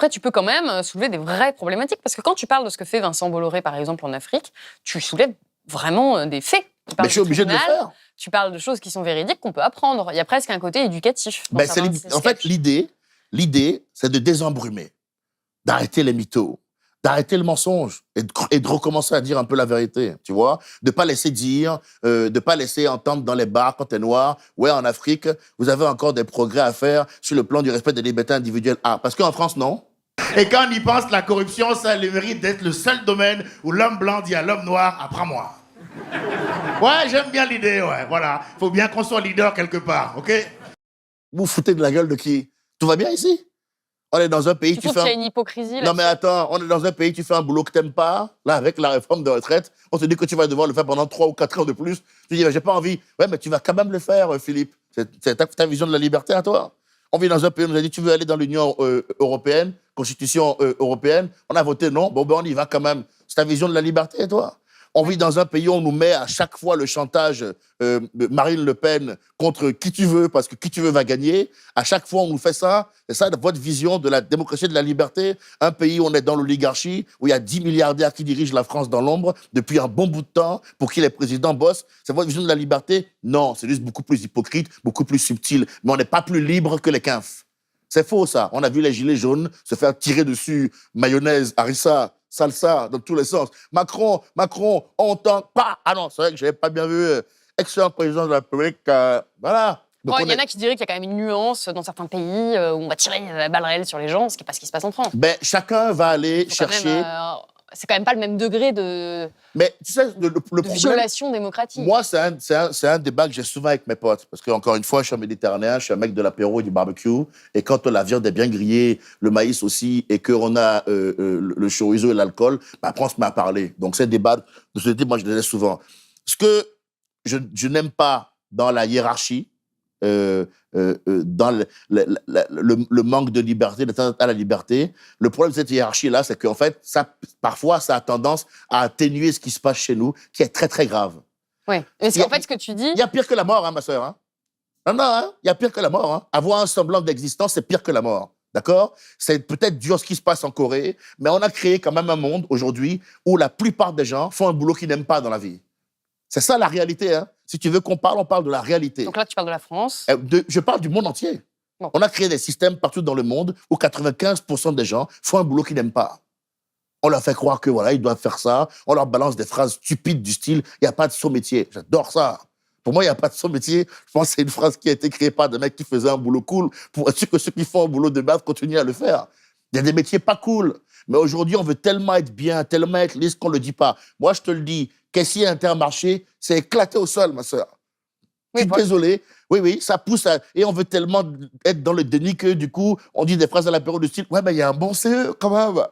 Après, tu peux quand même soulever des vraies problématiques, parce que quand tu parles de ce que fait Vincent Bolloré, par exemple, en Afrique, tu soulèves vraiment des faits. Mais je suis obligé de le faire. Tu parles de choses qui sont véridiques qu'on peut apprendre. Il y a presque un côté éducatif. En fait, l'idée, c'est de désembrumer, d'arrêter les mythos, d'arrêter le mensonge et de recommencer à dire un peu la vérité, tu vois, de pas laisser dire, de pas laisser entendre dans les bars quand t'es noir, ouais, en Afrique, vous avez encore des progrès à faire sur le plan du respect des libertés individuelles. Ah, parce qu'en France, non. Et quand on y pense, la corruption, ça a le mérite d'être le seul domaine où l'homme blanc dit à l'homme noir, apprends-moi. Ouais, j'aime bien l'idée, ouais, voilà. Faut bien qu'on soit leader quelque part, ok? Vous foutez de la gueule de qui? Tout va bien ici? On est dans un pays... Tu trouves qu'il y a une hypocrisie là? Non mais attends, on est dans un pays, tu fais un boulot que t'aimes pas, là, avec la réforme de retraite, on te dit que tu vas devoir le faire pendant 3 ou 4 ans de plus. Tu dis, j'ai pas envie. Ouais, mais tu vas quand même le faire, Philippe. C'est ta vision de la liberté à toi. On vit dans un pays, on nous a dit, tu veux aller dans l'Union européenne, Constitution européenne, on a voté non, bon ben on y va quand même. C'est ta vision de la liberté, toi. On vit dans un pays où on nous met à chaque fois le chantage Marine Le Pen contre qui tu veux, parce que qui tu veux va gagner. À chaque fois, on nous fait ça. C'est ça votre vision de la démocratie et de la liberté. Un pays où on est dans l'oligarchie, où il y a 10 milliardaires qui dirigent la France dans l'ombre depuis un bon bout de temps, pour qui les présidents bossent. C'est votre vision de la liberté? Non, c'est juste beaucoup plus hypocrite, beaucoup plus subtil. Mais on n'est pas plus libre que les quinfs. C'est faux, ça. On a vu les gilets jaunes se faire tirer dessus, mayonnaise, harissa, salsa, dans tous les sens. Macron, on entend pas. Ah non, c'est vrai que je n'avais pas bien vu. Excellent président de la République. Voilà. Bon, il y en a qui diraient qu'il y a quand même une nuance dans certains pays où on va tirer la balle réelle sur les gens, ce qui n'est pas ce qui se passe en France. Ben, chacun va aller chercher... c'est quand même pas le même degré de... Mais tu sais, le problème... violation démocratique. Moi, c'est un débat que j'ai souvent avec mes potes. Parce qu'encore une fois, je suis un méditerranéen, je suis un mec de l'apéro et du barbecue. Et quand la viande est bien grillée, le maïs aussi, et qu'on a le chorizo et l'alcool, bah, après, on se met à parler. Donc, ces débats de ce type, moi, je les ai souvent. Ce que je n'aime pas dans la hiérarchie, dans le manque de liberté, d'atteinte à la liberté. Le problème de cette hiérarchie-là, c'est qu'en fait, parfois, ça a tendance à atténuer ce qui se passe chez nous, qui est très, très grave. Oui, mais en fait, ce que tu dis... Il y a pire que la mort, hein, ma sœur. Hein. Non, hein, il y a pire que la mort. Hein. Avoir un semblant d'existence, c'est pire que la mort. D'accord? C'est peut-être dur ce qui se passe en Corée, mais on a créé quand même un monde, aujourd'hui, où la plupart des gens font un boulot qu'ils n'aiment pas dans la vie. C'est ça la réalité. Hein. Si tu veux qu'on parle, on parle de la réalité. Donc là, tu parles de la France. Je parle du monde entier. Bon. On a créé des systèmes partout dans le monde où 95% des gens font un boulot qu'ils n'aiment pas. On leur fait croire que voilà, ils doivent faire ça. On leur balance des phrases stupides du style « il n'y a pas de saut métier ». J'adore ça. Pour moi, il n'y a pas de saut métier. Je pense que c'est une phrase qui a été créée par des mecs qui faisaient un boulot cool pour être sûr que ceux qui font un boulot de merde continuent à le faire. Il y a des métiers pas cool. Mais aujourd'hui, on veut tellement être bien, tellement être lisse qu'on ne le dit pas. Moi, je te le dis, caissier Intermarché, c'est éclaté au sol, ma sœur. Oui, je suis désolé. Oui, ça pousse et on veut tellement être dans le déni que, du coup, on dit des phrases à l'apéro du style « ouais, mais il y a un bon CE, quand même ».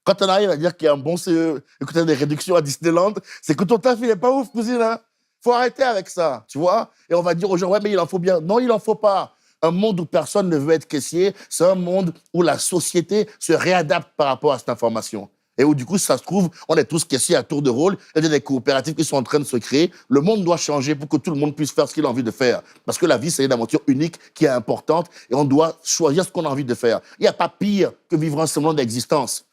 Quand on arrive à dire qu'il y a un bon CE et que tu as des réductions à Disneyland, c'est que ton taf, il n'est pas ouf, cousine. Hein. Faut arrêter avec ça, tu vois. Et on va dire aux gens « ouais, mais il en faut bien ». Non, il en faut pas. Un monde où personne ne veut être caissier, c'est un monde où la société se réadapte par rapport à cette information. Et où, du coup, ça se trouve, on est tous caissiers à tour de rôle, il y a des coopératives qui sont en train de se créer. Le monde doit changer pour que tout le monde puisse faire ce qu'il a envie de faire. Parce que la vie, c'est une aventure unique qui est importante et on doit choisir ce qu'on a envie de faire. Il n'y a pas pire que vivre un semblant d'existence.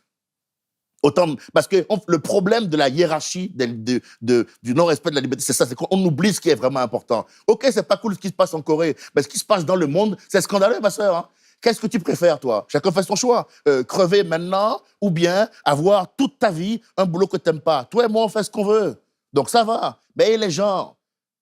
Autant, parce que le problème de la hiérarchie, du non-respect de la liberté, c'est ça, c'est qu'on oublie ce qui est vraiment important. Ok, c'est pas cool ce qui se passe en Corée, mais ce qui se passe dans le monde, c'est scandaleux, ma sœur. Hein. Qu'est-ce que tu préfères, toi? Chacun fait son choix. Crever maintenant ou bien avoir toute ta vie un boulot que tu n'aimes pas. Toi et moi, on fait ce qu'on veut. Donc ça va. Mais et les gens,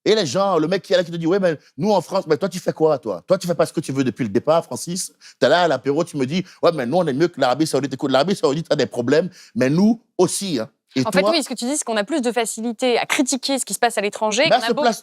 le mec qui est là qui te dit « ouais, mais nous en France, mais toi tu fais quoi, toi? Toi tu fais pas ce que tu veux depuis le départ, Francis. T'es là à l'apéro, tu me dis « ouais, mais nous on est mieux que l'Arabie Saoudite. » Écoute, l'Arabie Saoudite a des problèmes, mais nous aussi. Hein. En fait, oui, ce que tu dis, c'est qu'on a plus de facilité à critiquer ce qui se passe à l'étranger.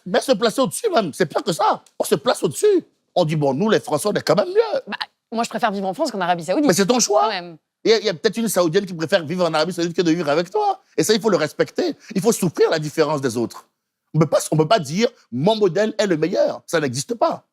Mais se placer au-dessus, même. C'est pire que ça. On se place au-dessus. On dit « bon, nous les Français, on est quand même mieux. » Bah, moi, je préfère vivre en France qu'en Arabie Saoudite. Mais c'est ton choix. Quand même. Il y a peut-être une Saoudienne qui préfère vivre en Arabie Saoudite que de vivre avec toi. Et ça, il faut le respecter. Il faut souffrir la différence des autres. On ne peut pas dire « mon modèle est le meilleur ». Ça n'existe pas.